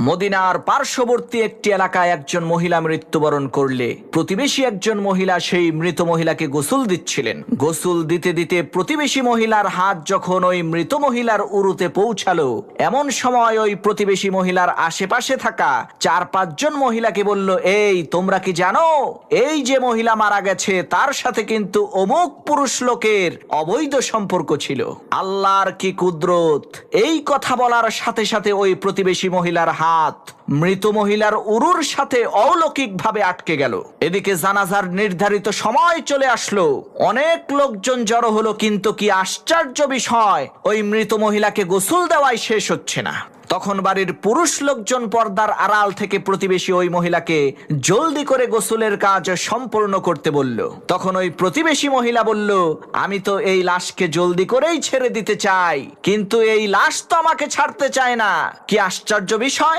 মদিনার পার্শ্ববর্তী একটি এলাকায় একজন মহিলা মৃত্যুবরণ করলে প্রতিবেশী একজন মহিলা সেই মৃত মহিলাকে গোসল দিচ্ছিলেন। গোসল দিতে দিতে প্রতিবেশী মহিলার হাত যখন ওই মৃত মহিলার উরুতে পৌঁছালো, এমন সময় ওই প্রতিবেশী মহিলার আশেপাশে থাকা 4-5 জন মহিলাকে বলল, এই তোমরা কি জানো এই যে মহিলা মারা গেছে তার সাথে কিন্তু অমুক পুরুষ লোকের অবৈধ সম্পর্ক ছিল। আল্লাহর কি কুদরত! এই কথা বলার সাথে সাথে ওই প্রতিবেশী মহিলার হাত মৃত মহিলার উরুর সাথে অলৌকিকভাবে আটকে গেল। এদিকে জানাজার নির্ধারিত সময় চলে আসলো, অনেক লোকজন জড়ো হলো, কিন্তু কি আশ্চর্য বিষয়, ওই মৃত মহিলাকে গোসল দেওয়াই শেষ হচ্ছে না। তখন বাড়ির পুরুষ লোকজন পর্দার আড়াল থেকে প্রতিবেশী ওই মহিলাকে জলদি করে গোসলের কাজ সম্পূর্ণ করতে বলল। তখন ওই প্রতিবেশী মহিলা বলল, আমি তো এই লাশকে জলদি করেই ছেড়ে দিতে চাই, কিন্তু এই লাশ তো আমাকে ছাড়তে চায় না। কি আশ্চর্য বিষয়!